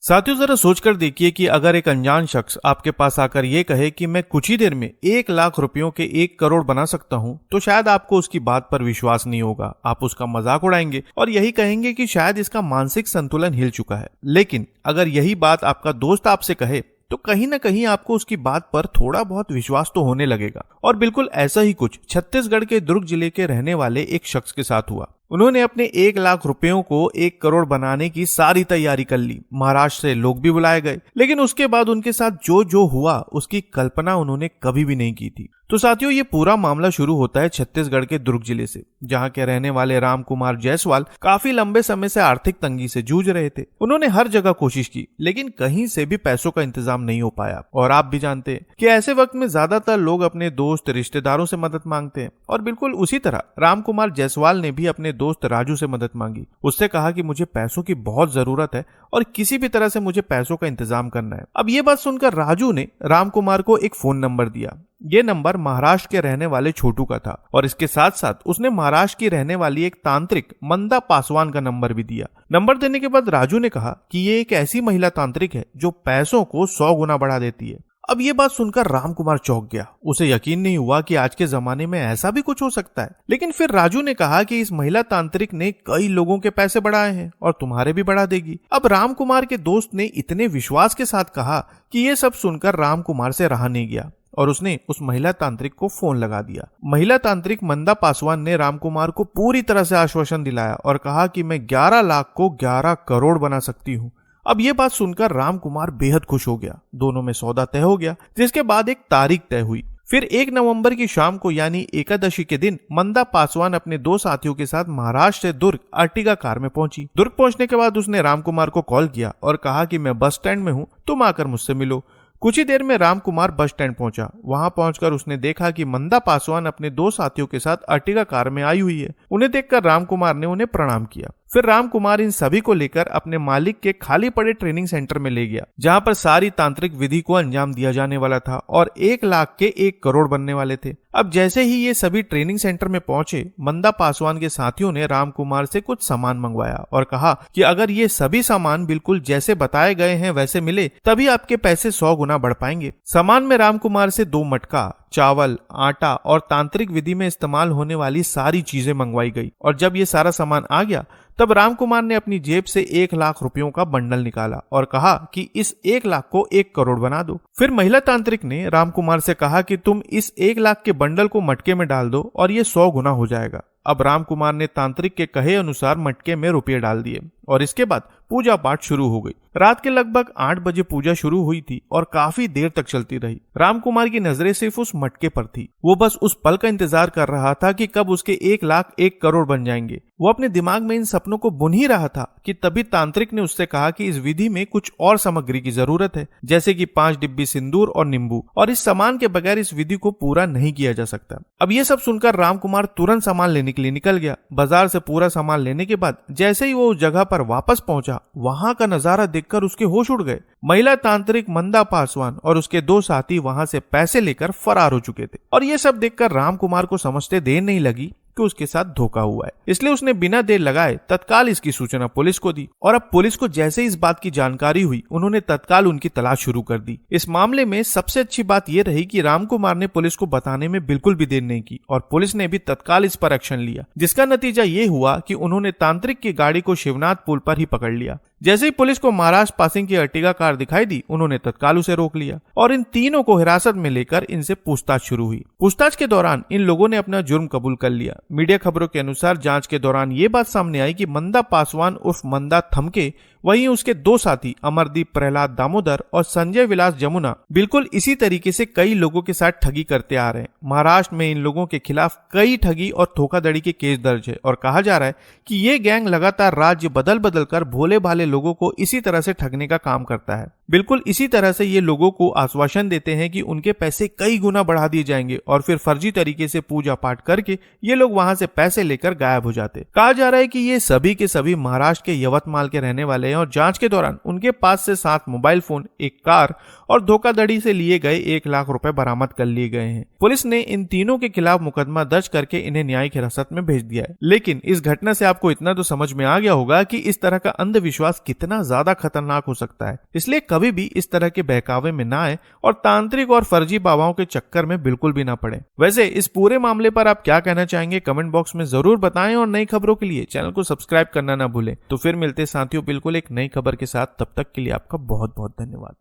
साथियों, जरा सोचकर देखिए कि अगर एक अनजान शख्स आपके पास आकर ये कहे कि मैं कुछ ही देर में 1 लाख रुपयों के 1 करोड़ बना सकता हूँ, तो शायद आपको उसकी बात पर विश्वास नहीं होगा। आप उसका मजाक उड़ाएंगे और यही कहेंगे कि शायद इसका मानसिक संतुलन हिल चुका है। लेकिन अगर यही बात आपका दोस्त आपसे कहे तो कहीं ना कहीं आपको उसकी बात पर थोड़ा बहुत विश्वास तो होने लगेगा। और बिल्कुल ऐसा ही कुछ छत्तीसगढ़ के दुर्ग जिले के रहने वाले एक शख्स के साथ हुआ। उन्होंने अपने 1 लाख रुपयों को 1 करोड़ बनाने की सारी तैयारी कर ली। महाराष्ट्र से लोग भी बुलाए गए, लेकिन उसके बाद उनके साथ जो जो हुआ उसकी कल्पना उन्होंने कभी भी नहीं की थी। तो साथियों, ये पूरा मामला शुरू होता है छत्तीसगढ़ के दुर्ग जिले से, जहां के रहने वाले राम कुमार जायसवाल काफी लंबे समय से आर्थिक तंगी से जूझ रहे थे। उन्होंने हर जगह कोशिश की, लेकिन कहीं से भी पैसों का इंतजाम नहीं हो पाया। और आप भी जानते हैं कि ऐसे वक्त में ज्यादातर लोग अपने दोस्त रिश्तेदारों से मदद मांगते हैं। और बिल्कुल उसी तरह राम कुमार जायसवाल ने भी अपने दोस्त राजू से मदद मांगी। उससे कहा कि मुझे पैसों की बहुत जरूरत है और किसी भी तरह से मुझे पैसों का इंतजाम करना है। अब ये बात सुनकर राजू ने राम कुमार को एक फोन नंबर दिया। ये नंबर महाराष्ट्र के रहने वाले छोटू का था और इसके साथ साथ उसने महाराष्ट्र की रहने वाली एक तांत्रिक मंदा पासवान का नंबर भी दिया। नंबर देने के बाद राजू ने कहा कि ये एक ऐसी महिला तांत्रिक है जो पैसों को 100 गुना बढ़ा देती है। अब ये बात सुनकर राम कुमार चौंक गया। उसे यकीन नहीं हुआ कि आज के जमाने में ऐसा भी कुछ हो सकता है। लेकिन फिर राजू ने कहा कि इस महिला तांत्रिक ने कई लोगों के पैसे बढ़ाए हैं और तुम्हारे भी बढ़ा देगी। अब राम कुमार के दोस्त ने इतने विश्वास के साथ कहा कि ये सब सुनकर राम कुमार से रहा नहीं गया और उसने उस महिला तांत्रिक को फोन लगा दिया। महिला तांत्रिक मंदा पासवान ने राम कुमार को पूरी तरह से आश्वासन दिलाया और कहा कि मैं 11 लाख को 11 करोड़ बना सकती हूँ। अब ये बात सुनकर राम कुमार बेहद खुश हो गया। दोनों में सौदा तय हो गया, जिसके बाद एक तारीख तय हुई। फिर 1 नवंबर की शाम को यानी एकादशी के दिन मंदा पासवान अपने 2 साथियों के साथ महाराष्ट्र से दुर्ग अर्टिगा कार में पहुंची। दुर्ग पहुंचने के बाद उसने राम कुमार को कॉल किया और कहा कि मैं बस स्टैंड में हूं, तुम आकर मुझसे मिलो। कुछ ही देर में राम कुमार बस स्टैंड पहुंचा। वहां पहुंचकर उसने देखा कि मंदा पासवान अपने 2 साथियों के साथ अर्टिगा कार में आई हुई है। उन्हें देखकर राम कुमार ने उन्हें प्रणाम किया। फिर राम कुमार इन सभी को लेकर अपने मालिक के खाली पड़े ट्रेनिंग सेंटर में ले गया, जहां पर सारी तांत्रिक विधि को अंजाम दिया जाने वाला था और 1 लाख के 1 करोड़ बनने वाले थे। अब जैसे ही ये सभी ट्रेनिंग सेंटर में पहुंचे, मंदा पासवान के साथियों ने राम कुमार से कुछ सामान मंगवाया और कहा कि अगर ये सभी सामान बिल्कुल जैसे बताए गए हैं वैसे मिले तभी आपके पैसे 100 गुना बढ़ पाएंगे। सामान में राम कुमार से 2 मटका, चावल, आटा और तांत्रिक विधि में इस्तेमाल होने वाली सारी चीजें मंगवाई गई। और जब ये सारा सामान आ गया तब राम कुमार ने अपनी जेब से 1 लाख रुपयों का बंडल निकाला और कहा कि इस 1 लाख को 1 करोड़ बना दो। फिर महिला तांत्रिक ने राम कुमार से कहा कि तुम इस 1 लाख के बंडल को मटके में डाल दो और ये 100 गुना हो जाएगा। अब राम कुमार ने तांत्रिक के कहे अनुसार मटके में रुपये डाल दिए और इसके बाद पूजा पाठ शुरू हो गई। रात के लगभग 8 बजे पूजा शुरू हुई थी और काफी देर तक चलती रही। राम कुमार की नजरें सिर्फ उस मटके पर थी। वो बस उस पल का इंतजार कर रहा था कि कब उसके 1 लाख 1 करोड़ बन जाएंगे। वो अपने दिमाग में इन सपनों को बुन ही रहा था कि तभी तांत्रिक ने उससे कहा कि इस विधि में कुछ और सामग्री की जरूरत है, जैसे कि 5 डिब्बी सिंदूर और नींबू, और इस सामान के बगैर इस विधि को पूरा नहीं किया जा सकता। अब ये सब सुनकर राम कुमार तुरंत सामान लेने के लिए निकल गया। बाजार से पूरा सामान लेने के बाद जैसे ही वो उस जगह पर वापस पहुंचा, वहां का नजारा देखकर उसके होश उड़ गए। महिला तांत्रिक मंदा पासवान और उसके 2 साथी वहां से पैसे लेकर फरार हो चुके थे। और ये सब देखकर राम कुमार को समझते देर नहीं लगी कि उसके साथ धोखा हुआ है, इसलिए उसने बिना देर लगाए तत्काल इसकी सूचना पुलिस को दी। और अब पुलिस को जैसे इस बात की जानकारी हुई, उन्होंने तत्काल उनकी तलाश शुरू कर दी। इस मामले में सबसे अच्छी बात यह रही कि राम कुमार ने पुलिस को बताने में बिल्कुल भी देर नहीं की और पुलिस ने भी तत्काल इस पर एक्शन लिया, जिसका नतीजा ये हुआ कि उन्होंने तांत्रिक की गाड़ी को शिवनाथ पुल पर ही पकड़ लिया। जैसे ही पुलिस को महाराष्ट्र पासिंग की अर्टिगा कार दिखाई दी, उन्होंने तत्काल उसे रोक लिया और इन तीनों को हिरासत में लेकर इनसे पूछताछ शुरू हुई। पूछताछ के दौरान इन लोगों ने अपना जुर्म कबूल कर लिया। मीडिया खबरों के अनुसार जांच के दौरान ये बात सामने आई कि मंदा पासवान उर्फ मंदा थमके, वहीं उसके 2 साथी अमरदीप प्रहलाद दामोदर और संजय विलास जमुना बिल्कुल इसी तरीके से कई लोगों के साथ ठगी करते आ रहे हैं। महाराष्ट्र में इन लोगों के खिलाफ कई ठगी और धोखाधड़ी के केस दर्ज है और कहा जा रहा है कि ये गैंग लगातार राज्य बदल बदल कर भोले भाले लोगों को इसी तरह से ठगने का काम करता है। बिल्कुल इसी तरह से ये लोगों को आश्वासन देते हैं कि उनके पैसे कई गुना बढ़ा दिए जाएंगे और फिर फर्जी तरीके से पूजा पाठ करके ये लोग वहां से पैसे लेकर गायब हो जाते। कहा जा रहा है कि ये सभी के सभी महाराष्ट्र के यवतमाल के रहने वाले हैं और जांच के दौरान उनके पास से 7 मोबाइल फोन, 1 कार और धोखाधड़ी से लिए गए 1 लाख रुपए बरामद कर लिए गए हैं। पुलिस ने इन तीनों के खिलाफ मुकदमा दर्ज करके इन्हें न्यायिक हिरासत में भेज दिया है। लेकिन इस घटना से आपको इतना तो समझ में आ गया होगा कि इस तरह का अंधविश्वास कितना ज्यादा खतरनाक हो सकता है। इसलिए कभी भी इस तरह के बहकावे में ना आए और तांत्रिक और फर्जी बाबाओं के चक्कर में बिल्कुल भी ना पड़े। वैसे इस पूरे मामले पर आप क्या कहना चाहेंगे कमेंट बॉक्स में जरूर बताएं और नई खबरों के लिए चैनल को सब्सक्राइब करना ना भूलें। तो फिर मिलते साथियों बिल्कुल एक नई खबर के साथ, तब तक के लिए आपका बहुत बहुत धन्यवाद।